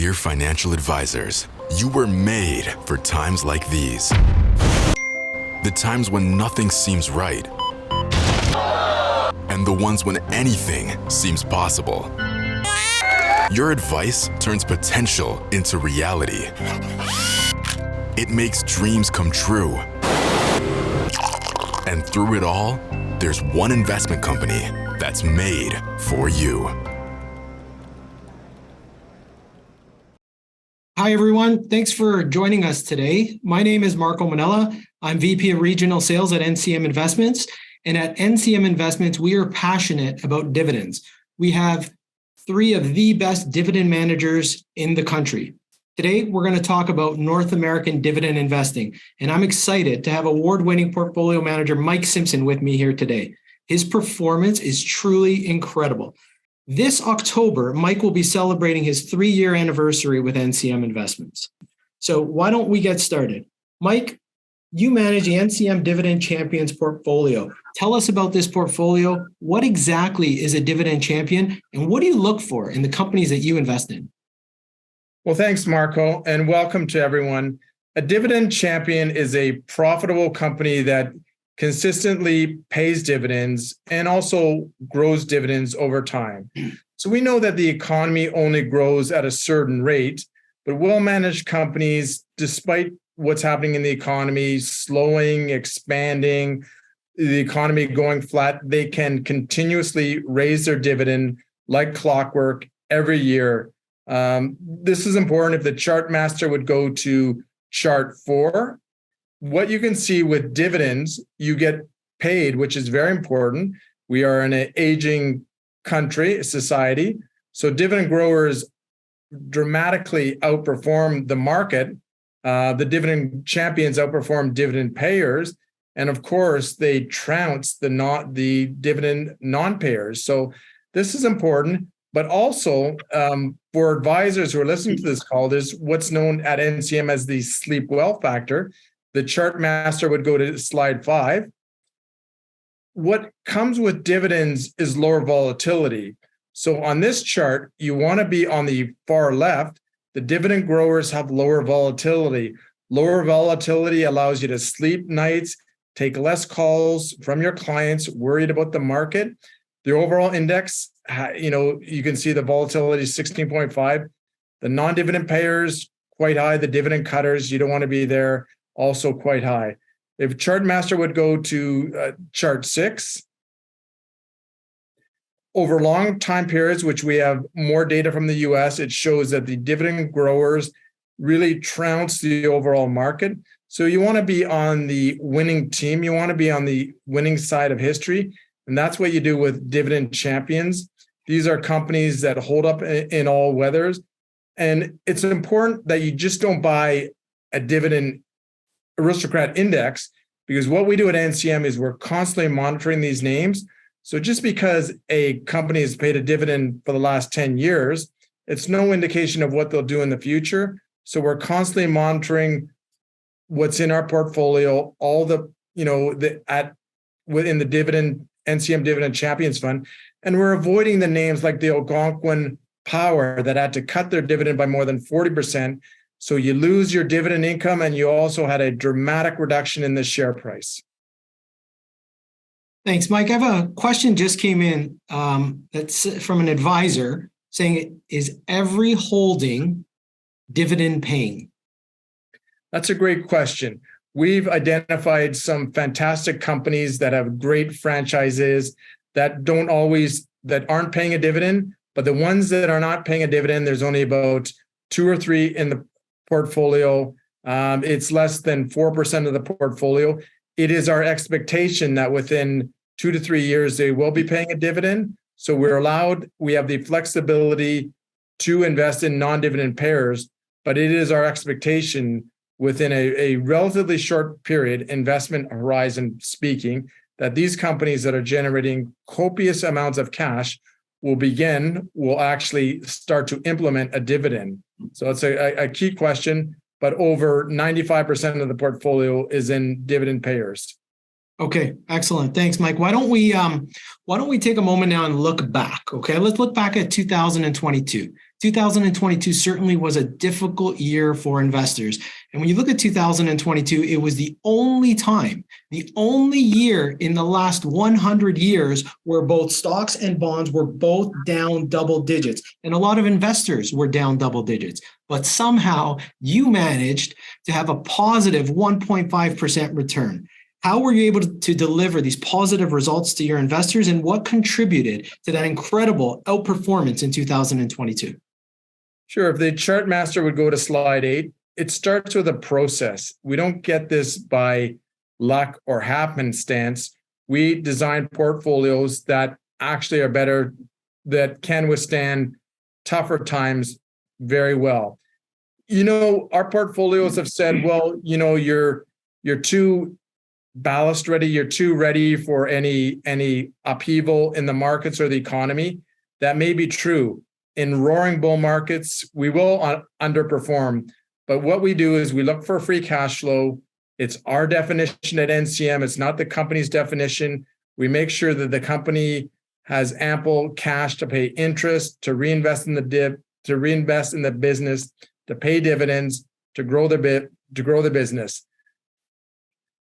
Frontier Financial Advisors, you were made for times like these. The times when nothing seems right, and the ones when anything seems possible. Your advice turns potential into reality. It makes dreams come true. And through it all, there's one investment company that's made for you. Hi, everyone. Thanks for joining us today. My name is Mannella. I'm VP of Regional Sales at NCM Investments. And at NCM Investments, we are passionate about dividends. We have three of the best dividend managers in the country. Today, we're going to talk about North American dividend investing. And I'm excited to have award-winning portfolio manager Mike Simpson with me here today. His performance is truly incredible. This October, Mike will be celebrating his 3-year anniversary with NCM Investments. So why don't we get started? Mike, you manage the NCM Dividend Champions portfolio. Tell us about this portfolio. What exactly is a dividend champion, and what do you look for in the companies that you invest in? Well, thanks, Marco, and welcome to everyone. A dividend champion is a profitable company that consistently pays dividends and also grows dividends over time. So we know that the economy only grows at a certain rate, but well-managed companies, despite what's happening in the economy, slowing, expanding, the economy going flat, they can continuously raise their dividend like clockwork every year. This is important. If the chart master would go to chart 4, what you can see with dividends, you get paid, which is very important. We are in an aging country, society. So dividend growers dramatically outperform the market. The dividend champions outperform dividend payers. And of course, they trounce the dividend non-payers. So this is important. But also, for advisors who are listening to this call, there's what's known at NCM as the sleep well factor. The chart master would go to slide 5. What comes with dividends is lower volatility. So on this chart, you want to be on the far left. The dividend growers have lower volatility. Lower volatility allows you to sleep nights, take less calls from your clients worried about the market. The overall index, you can see the volatility is 16.5. The non-dividend payers, quite high. The dividend cutters, you don't want to be there, also quite high. If chart master would go to chart 6, over long time periods, which we have more data from the US, it shows that the dividend growers really trounce the overall market. So you want to be on the winning team. You want to be on the winning side of history. And that's what you do with dividend champions. These are companies that hold up in all weathers. And it's important that you just don't buy a dividend aristocrat index, because what we do at NCM is we're constantly monitoring these names. So just because a company has paid a dividend for the last 10 years, it's no indication of what they'll do in the future. So we're constantly monitoring what's in our portfolio, all within the dividend NCM Dividend Champions Fund, and we're avoiding the names like the Algonquin Power that had to cut their dividend by more than 40%. So you lose your dividend income, and you also had a dramatic reduction in the share price. Thanks, Mike. I have a question just came in that's from an advisor saying, is every holding dividend paying? That's a great question. We've identified some fantastic companies that have great franchises that aren't paying a dividend, but the ones that are not paying a dividend, there's only about 2 or 3 in the portfolio. It's less than 4% of the portfolio. It is our expectation that within 2 to 3 years, they will be paying a dividend. So we have the flexibility to invest in non-dividend payers, but it is our expectation within a relatively short period, investment horizon speaking, that these companies that are generating copious amounts of cash will actually start to implement a dividend. So it's a key question, but over 95% of the portfolio is in dividend payers. Okay, excellent. Thanks, Mike. Why don't we take a moment now and look back? Okay, let's look back at 2022. 2022 certainly was a difficult year for investors. And when you look at 2022, it was the only year in the last 100 years where both stocks and bonds were both down double digits. And a lot of investors were down double digits. But somehow you managed to have a positive 1.5% return. How were you able to deliver these positive results to your investors, and what contributed to that incredible outperformance in 2022? Sure. If the chart master would go to slide 8, it starts with a process. We don't get this by luck or happenstance. We design portfolios that actually are better, that can withstand tougher times very well. Our portfolios have said, well, you're too ballast ready, you're too ready for any upheaval in the markets or the economy. That may be true. In roaring bull markets, we will underperform. But what we do is we look for free cash flow. It's our definition at NCM. It's not the company's definition. We make sure that the company has ample cash to pay interest, to reinvest in to reinvest in the business, to pay dividends, to grow the business.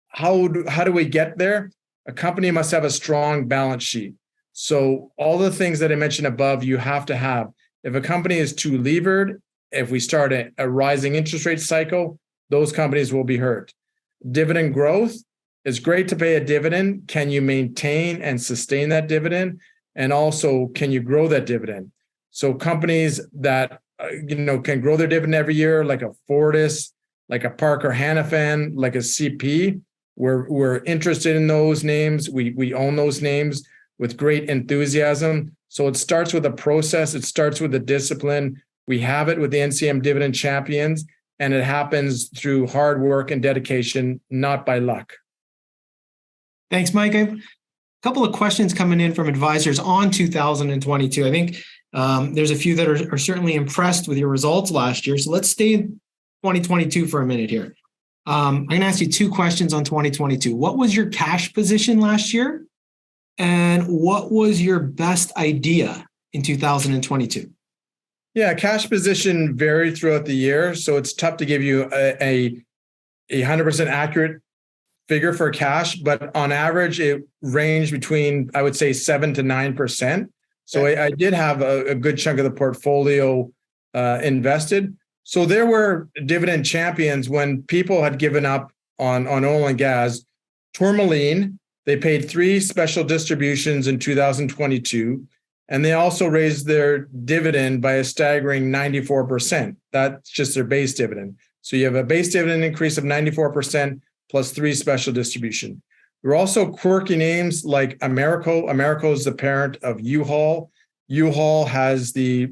How do we get there? A company must have a strong balance sheet. So all the things that I mentioned above, you have to have. If a company is too levered, if we start a rising interest rate cycle, those companies will be hurt. Dividend growth, it's great to pay a dividend. Can you maintain and sustain that dividend? And also, can you grow that dividend? So companies that can grow their dividend every year, like a Fortis, like a Parker Hannifin, like a CP, we're interested in those names. We own those names with great enthusiasm. So it starts with a process. It starts with a discipline. We have it with the NCM Dividend Champions, and it happens through hard work and dedication, not by luck. Thanks, Mike. I have a couple of questions coming in from advisors on 2022. I think there's a few that are certainly impressed with your results last year. So let's stay in 2022 for a minute here. I'm going to ask you two questions on 2022. What was your cash position last year? And what was your best idea in 2022? Yeah, cash position varied throughout the year. So it's tough to give you a 100% accurate figure for cash, but on average, it ranged between, I would say, 7 to 9%. So I did have a good chunk of the portfolio invested. So there were dividend champions when people had given up on oil and gas. Tourmaline, they paid 3 special distributions in 2022, and they also raised their dividend by a staggering 94%. That's just their base dividend. So you have a base dividend increase of 94% plus 3 special distribution. There are also quirky names like Americo. Americo is the parent of U-Haul. U-Haul has the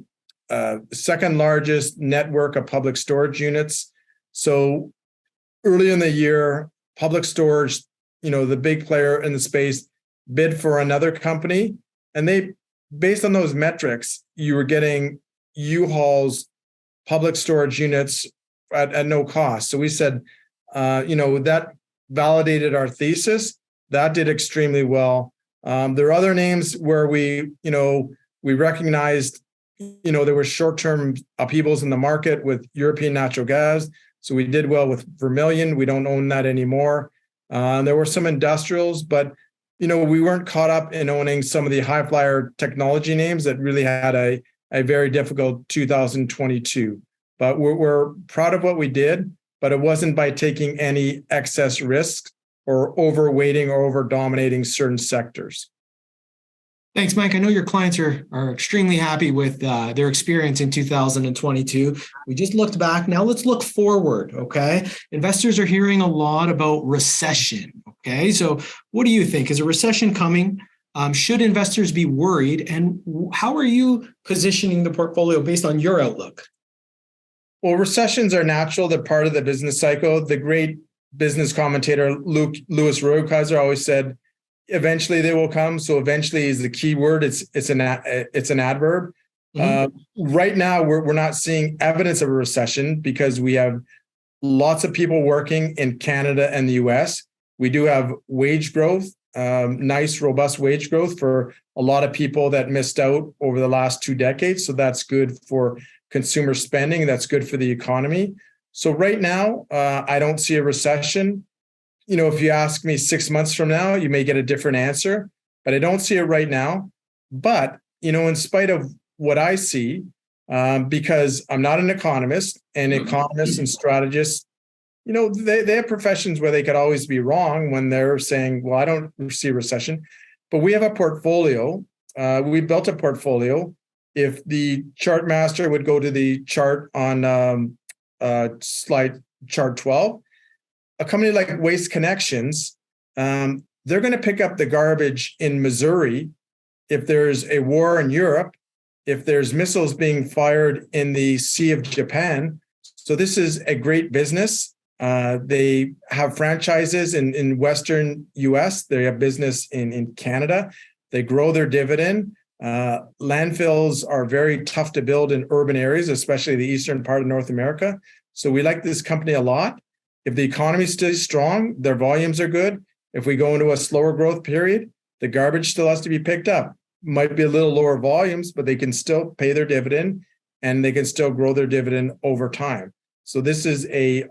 second largest network of public storage units. So early in the year, public storage, the big player in the space, bid for another company. And they, based on those metrics, you were getting U-Haul's public storage units at no cost. So we said, that validated our thesis. That did extremely well. There are other names where we recognized there were short-term upheavals in the market with European natural gas. So we did well with Vermilion. We don't own that anymore. There were some industrials, but, we weren't caught up in owning some of the high flyer technology names that really had a very difficult 2022. But we're proud of what we did, but it wasn't by taking any excess risks or overweighting or over dominating certain sectors. Thanks, Mike. I know your clients are extremely happy with their experience in 2022. We just looked back. Now let's look forward, okay? Investors are hearing a lot about recession, okay? So what do you think? Is a recession coming? Should investors be worried? And how are you positioning the portfolio based on your outlook? Well, recessions are natural. They're part of the business cycle. The great business commentator Louis Roykaiser always said, eventually they will come. So eventually is the key word. It's an adverb. Mm-hmm. Right now, we're not seeing evidence of a recession because we have lots of people working in Canada and the US. We do have wage growth, nice, robust wage growth for a lot of people that missed out over the last 2 decades. So that's good for consumer spending. That's good for the economy. So right now, I don't see a recession. If you ask me 6 months from now, you may get a different answer, but I don't see it right now. But, in spite of what I see, because I'm not an economist, and economists and strategists, they have professions where they could always be wrong when they're saying, well, I don't see a recession. But we have a portfolio. We built a portfolio. If the chart master would go to the chart on slide chart 12, a company like Waste Connections, they're going to pick up the garbage in Missouri if there's a war in Europe, if there's missiles being fired in the Sea of Japan. So this is a great business. They have franchises in Western US. They have business in Canada. They grow their dividend. Landfills are very tough to build in urban areas, especially the eastern part of North America. So we like this company a lot. If the economy stays strong, their volumes are good. If we go into a slower growth period, the garbage still has to be picked up. Might be a little lower volumes, but they can still pay their dividend and they can still grow their dividend over time. So this is a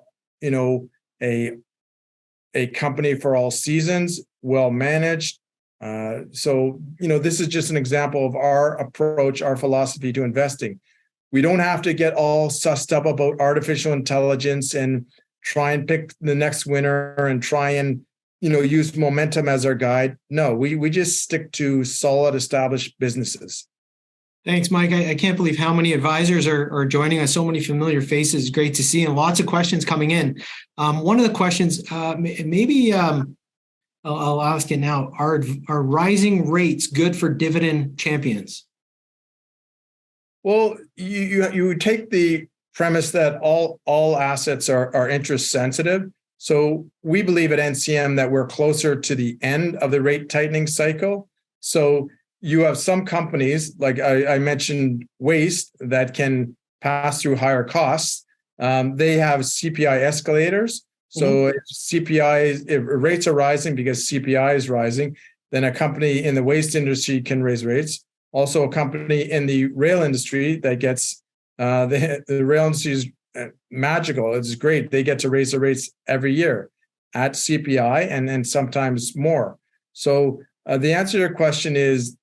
company for all seasons, well managed. So this is just an example of our approach, our philosophy to investing. We don't have to get all sussed up about artificial intelligence and try and pick the next winner and try and use momentum as our guide. No, we just stick to solid, established businesses. Thanks, Mike. I can't believe how many advisors are joining us. So many familiar faces. Great to see, and lots of questions coming in. One of the questions, I'll ask it now. Are rising rates good for Dividend Champions? Well, you take the premise that all assets are interest sensitive. So we believe at NCM that we're closer to the end of the rate tightening cycle. So you have some companies, like I mentioned, Waste, that can pass through higher costs. They have CPI escalators. So if rates are rising because CPI is rising, then a company in the waste industry can raise rates. Also, a company in the rail industry that gets the rail industry is magical. It's great. They get to raise the rates every year at CPI and sometimes more. So the answer to your question is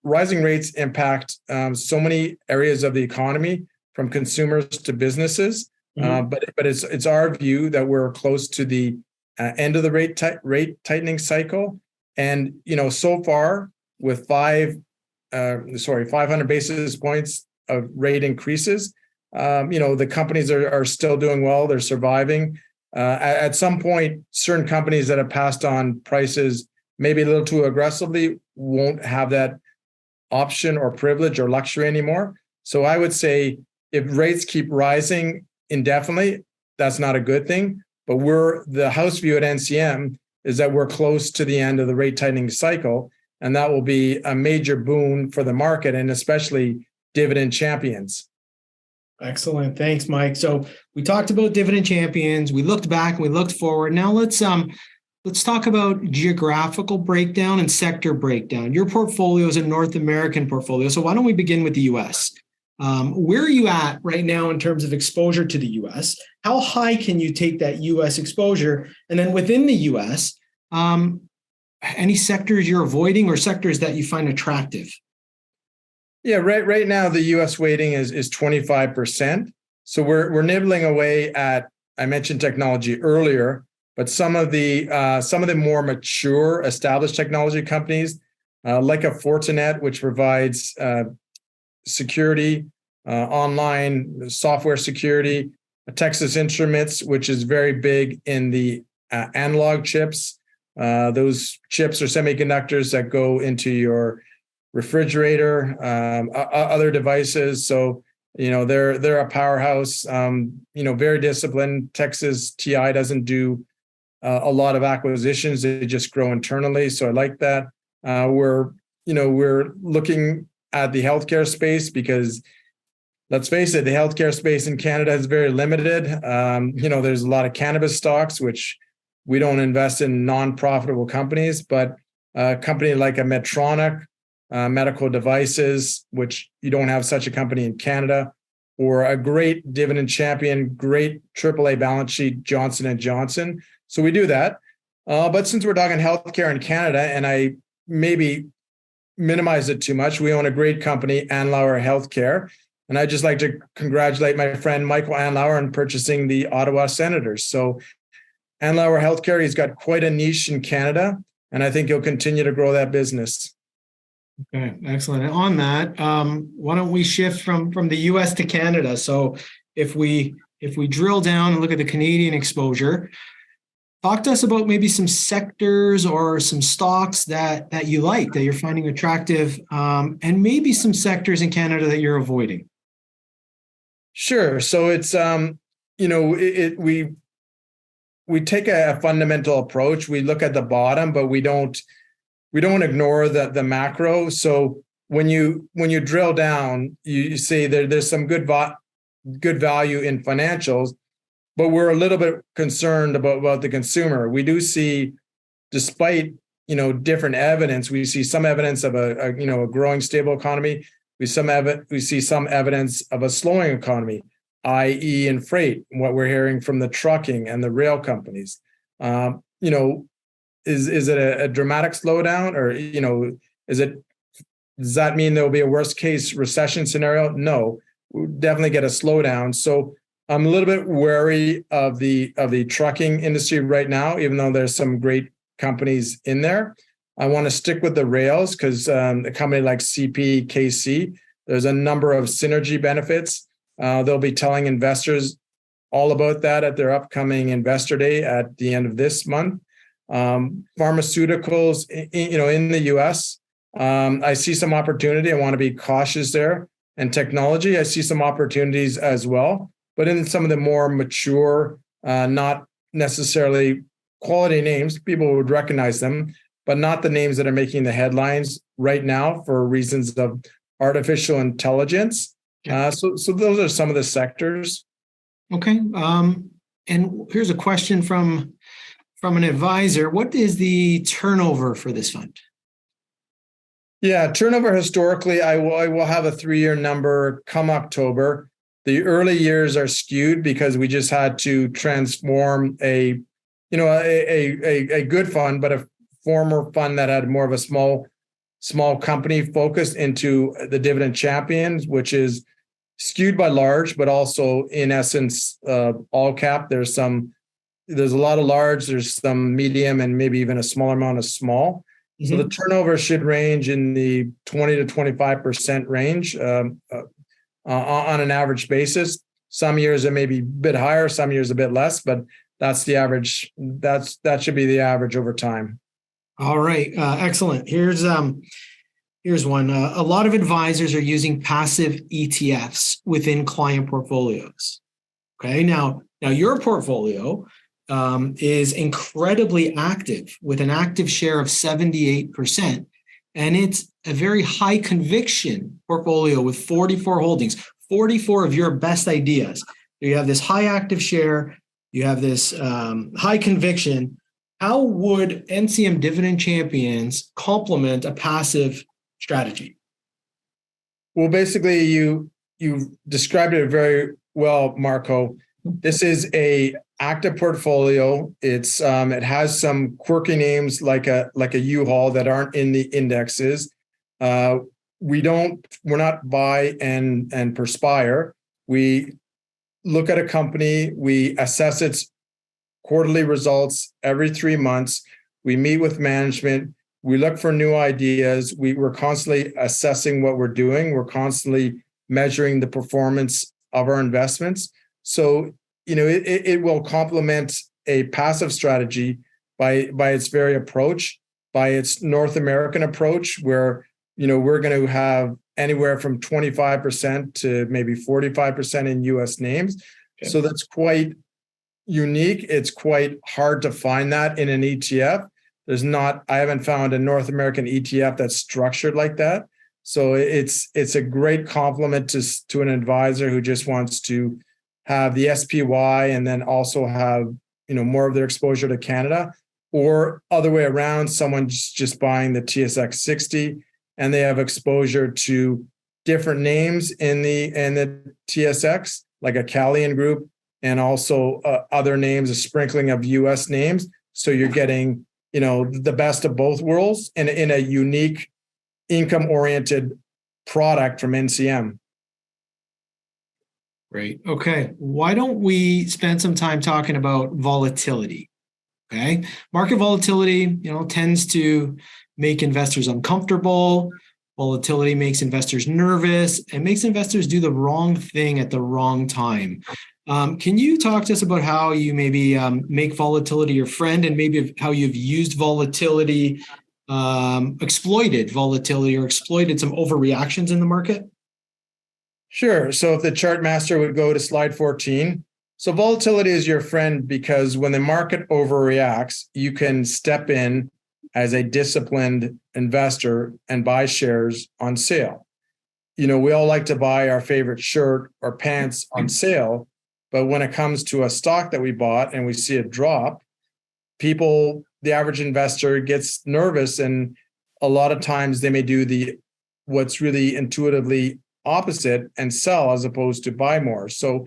rising rates impact so many areas of the economy, from consumers to businesses. But it's our view that we're close to the end of the rate tightening cycle. And so far with 500 basis points of rate increases, the companies are still doing well. They're surviving. At some point, certain companies that have passed on prices maybe a little too aggressively won't have that option or privilege or luxury anymore. So I would say if rates keep rising indefinitely, that's not a good thing. But the house view at NCM is that we're close to the end of the rate tightening cycle, and that will be a major boon for the market and especially Dividend Champions. Excellent. Thanks, Mike. So we talked about Dividend Champions. We looked back and we looked forward. Now let's talk about geographical breakdown and sector breakdown. Your portfolio is a North American portfolio. So why don't we begin with the US? Where are you at right now in terms of exposure to the US? How high can you take that US exposure? And then within the US, any sectors you're avoiding or sectors that you find attractive? Yeah, right now the US weighting is 25%. So we're nibbling away at, I mentioned technology earlier, but some of the more mature, established technology companies, like a Fortinet, which provides security, online software security, Texas Instruments, which is very big in the analog chips. Those chips are semiconductors that go into your refrigerator, other devices. So, they're a powerhouse, very disciplined. Texas TI doesn't do a lot of acquisitions. They just grow internally. So I like that. We're looking at the healthcare space because, let's face it, the healthcare space in Canada is very limited. There's a lot of cannabis stocks, which we don't invest in non-profitable companies, but a company like a Medtronic, medical devices, which you don't have such a company in Canada, or a great dividend champion, great AAA balance sheet, Johnson and Johnson. So we do that. But since we're talking healthcare in Canada, and I maybe minimize it too much, we own a great company, Andlauer Healthcare. And I'd just like to congratulate my friend Michael Andlauer on purchasing the Ottawa Senators. So Andlauer Healthcare, he's got quite a niche in Canada, and I think he'll continue to grow that business. Okay, excellent. And on that, why don't we shift from the U.S. to Canada? So if we drill down and look at the Canadian exposure, talk to us about maybe some sectors or some stocks that you like, that you're finding attractive, and maybe some sectors in Canada that you're avoiding. Sure. So it's we take a fundamental approach. We look at the bottom, but we don't ignore the macro. So when you drill down, you see there's some good value in financials, but we're a little bit concerned about the consumer. We do see, despite different evidence, we see some evidence of a growing stable economy. We see some evidence of a slowing economy, i.e. in freight, what we're hearing from the trucking and the rail companies. Is it a dramatic slowdown, or does that mean there'll be a worst case recession scenario? No, we'll definitely get a slowdown. So I'm a little bit wary of the trucking industry right now, even though there's some great companies in there. I want to stick with the rails because a company like CPKC, there's a number of synergy benefits. They'll be telling investors all about that at their upcoming investor day at the end of this month. Pharmaceuticals, in the U.S., I see some opportunity. I want to be cautious there. And technology, I see some opportunities as well. But in some of the more mature, not necessarily quality names, people would recognize them, but not the names that are making the headlines right now for reasons of artificial intelligence. So those are some of the sectors. Okay. And here's a question from an advisor. What is the turnover for this fund? Yeah, turnover historically, I will have a 3-year number come October. The early years are skewed because we just had to transform a good fund, but a former fund that had more of a small company focus into the Dividend Champions, which is skewed by large, but also in essence all cap. There's a lot of large, there's some medium, and maybe even a smaller amount of small. Mm-hmm. So the turnover should range in the 20 to 25% range on an average basis. Some years it may be a bit higher, some years a bit less, but that's the average. That should be the average over time. All right, excellent. Here's one. A lot of advisors are using passive ETFs within client portfolios. Okay, now your portfolio is incredibly active with an active share of 78%. And it's a very high conviction portfolio with 44 holdings, 44 of your best ideas. You have this high active share, you have this high conviction. How would NCM Dividend Champions complement a passive strategy? Well, basically, you described it very well, Marco. This is a active portfolio. It has some quirky names like a U-Haul that aren't in the indexes. We're not buy and perspire. We look at a company, we assess its quarterly results every 3 months. We meet with management. We look for new ideas. We're constantly assessing what we're doing. We're constantly measuring the performance of our investments. So, it will complement a passive strategy by its very approach, by its North American approach, where, we're going to have anywhere from 25% to maybe 45% in US names. Okay. So that's quite unique. It's quite hard to find that in an ETF. I haven't found a North American ETF that's structured like that. So it's a great complement to an advisor who just wants to have the SPY and then also have, more of their exposure to Canada, or other way around, someone's just buying the TSX 60 and they have exposure to different names in the TSX, like a Calian group, and also other names, a sprinkling of US names. So you're getting, the best of both worlds in a unique income-oriented product from NCM. Great. Okay. Why don't we spend some time talking about volatility? Okay. Market volatility, tends to make investors uncomfortable. Volatility makes investors nervous and makes investors do the wrong thing at the wrong time. Can you talk to us about how you maybe make volatility your friend, and maybe how you've used volatility, exploited volatility, or exploited some overreactions in the market? Sure. So if the chart master would go to slide 14. So volatility is your friend because when the market overreacts, you can step in as a disciplined investor and buy shares on sale. We all like to buy our favorite shirt or pants on sale, but when it comes to a stock that we bought and we see a drop, the average investor gets nervous, and a lot of times they may do what's really intuitively opposite and sell as opposed to buy more. So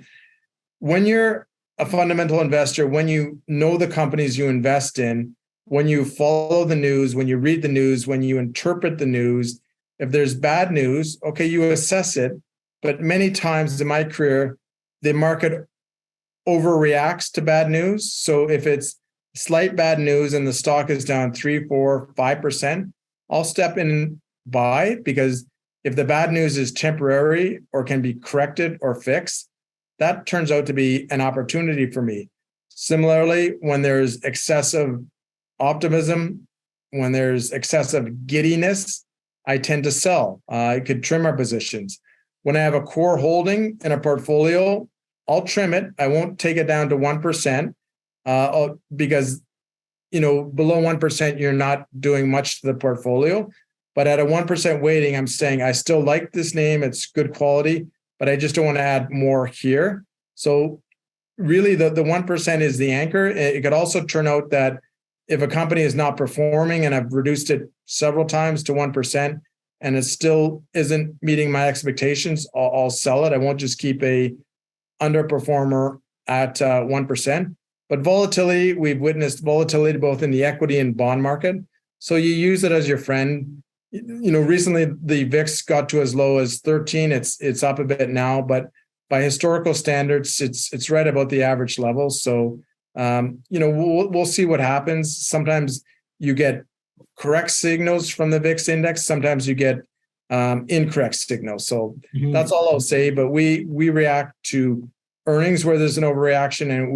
when you're a fundamental investor, when you know the companies you invest in, when you follow the news, when you read the news, when you interpret the news, if there's bad news, okay, you assess it. But many times in my career, the market overreacts to bad news. So if it's slight bad news and the stock is down 3, 4, 5%, I'll step in and buy, because if the bad news is temporary or can be corrected or fixed, that turns out to be an opportunity for me. Similarly, when there's excessive optimism, when there's excessive giddiness, I tend to sell. I could trim our positions. When I have a core holding in a portfolio, I'll trim it. I won't take it down to 1%, because below 1%, you're not doing much to the portfolio. But at a 1% weighting, I'm saying I still like this name. It's good quality, but I just don't want to add more here. So really the 1% is the anchor. It could also turn out that if a company is not performing and I've reduced it several times to 1% and it still isn't meeting my expectations, I'll sell it. I won't just keep a underperformer at 1%. But volatility, we've witnessed volatility both in the equity and bond market. So you use it as your friend. Recently the VIX got to as low as 13. It's up a bit now, but by historical standards, it's right about the average level. So we'll see what happens. Sometimes you get correct signals from the VIX index. Sometimes you get incorrect signals. So that's all I'll say. But we react to earnings where there's an overreaction, and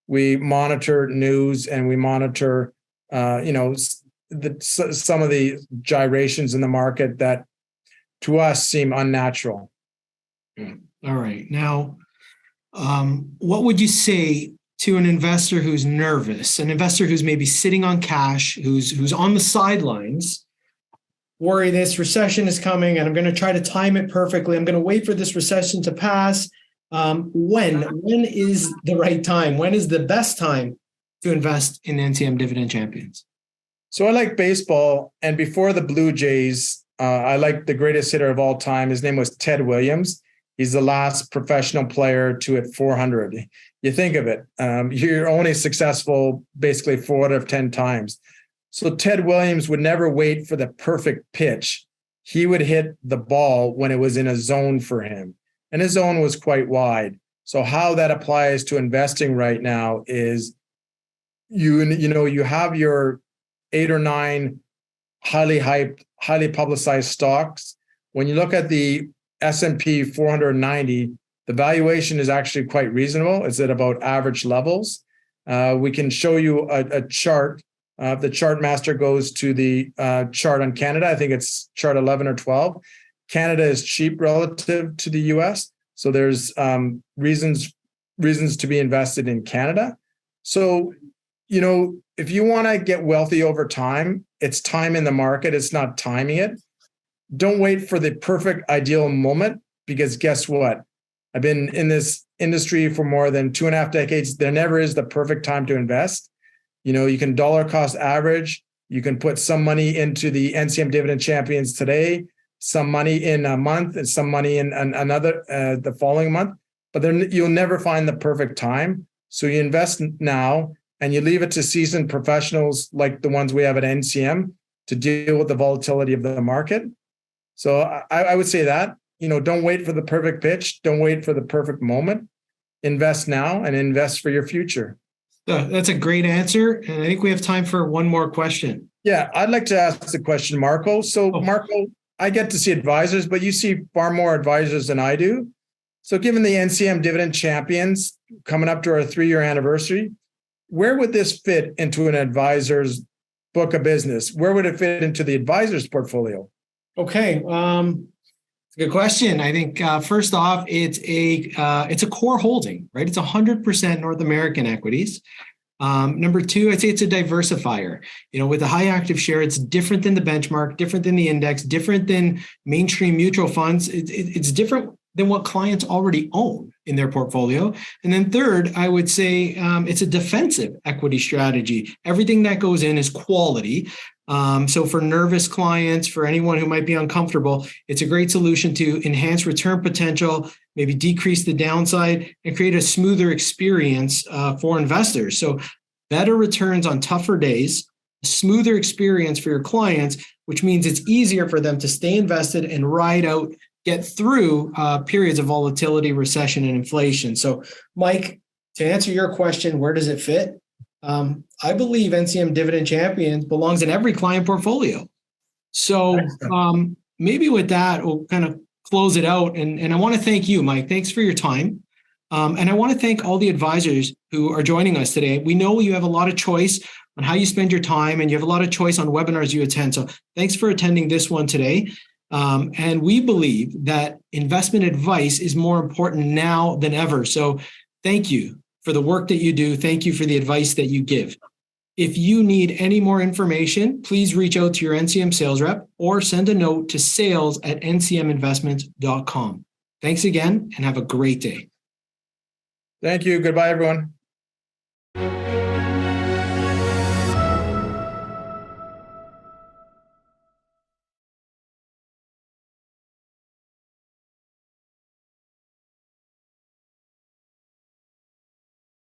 we monitor news, and we monitor some of the gyrations in the market that to us seem unnatural. All right. Now, what would you say to an investor who's nervous, an investor who's maybe sitting on cash, who's on the sidelines, worry this recession is coming and I'm going to try to time it perfectly. I'm going to wait for this recession to pass. When is the right time? When is the best time to invest in NCM Dividend Champions? So I like baseball, and before the Blue Jays, I like the greatest hitter of all time. His name was Ted Williams. He's the last professional player to hit 400. You think of it, you're only successful basically 4 out of 10 times. So Ted Williams would never wait for the perfect pitch. He would hit the ball when it was in a zone for him, and his zone was quite wide. So how that applies to investing right now is you have your 8 or 9 highly hyped, highly publicized stocks. When you look at the S&P 490, the valuation is actually quite reasonable. It's at about average levels. We can show you a chart. The chart master goes to the chart on Canada. I think it's chart 11 or 12. Canada is cheap relative to the US. So there's reasons to be invested in Canada. So, if you want to get wealthy over time, it's time in the market. It's not timing it. Don't wait for the perfect ideal moment, because guess what? I've been in this industry for more than 2.5 decades. There never is the perfect time to invest. You can dollar cost average. You can put some money into the NCM Dividend Champions today, some money in a month and some money in another the following month, but then you'll never find the perfect time. So you invest now and you leave it to seasoned professionals like the ones we have at NCM to deal with the volatility of the market. So I would say that, don't wait for the perfect pitch. Don't wait for the perfect moment. Invest now and invest for your future. That's a great answer. And I think we have time for one more question. Yeah, I'd like to ask the question, Marco. So, Marco, I get to see advisors, but you see far more advisors than I do. So given the NCM Dividend Champions coming up to our 3-year anniversary, where would this fit into an advisor's book of business? Where would it fit into the advisor's portfolio? Okay. It's a good question. I think first off, it's a core holding, right? It's 100% North American equities. Number two, I'd say it's a diversifier. With a high active share, it's different than the benchmark, different than the index, different than mainstream mutual funds. It's different than what clients already own in their portfolio. And then third, I would say it's a defensive equity strategy. Everything that goes in is quality. So for nervous clients, for anyone who might be uncomfortable, it's a great solution to enhance return potential, maybe decrease the downside, and create a smoother experience for investors. So better returns on tougher days, a smoother experience for your clients, which means it's easier for them to stay invested and ride out, get through periods of volatility, recession, and inflation. So, Mike, to answer your question, where does it fit? I believe NCM Dividend Champions belongs in every client portfolio. So maybe with that, we'll kind of close it out. And I want to thank you, Mike. Thanks for your time. And I want to thank all the advisors who are joining us today. We know you have a lot of choice on how you spend your time, and you have a lot of choice on webinars you attend. So thanks for attending this one today. And we believe that investment advice is more important now than ever. So thank you for the work that you do. Thank you for the advice that you give. If you need any more information, please reach out to your NCM sales rep or send a note to sales@ncminvestments.com. Thanks again and have a great day. Thank you. Goodbye, everyone.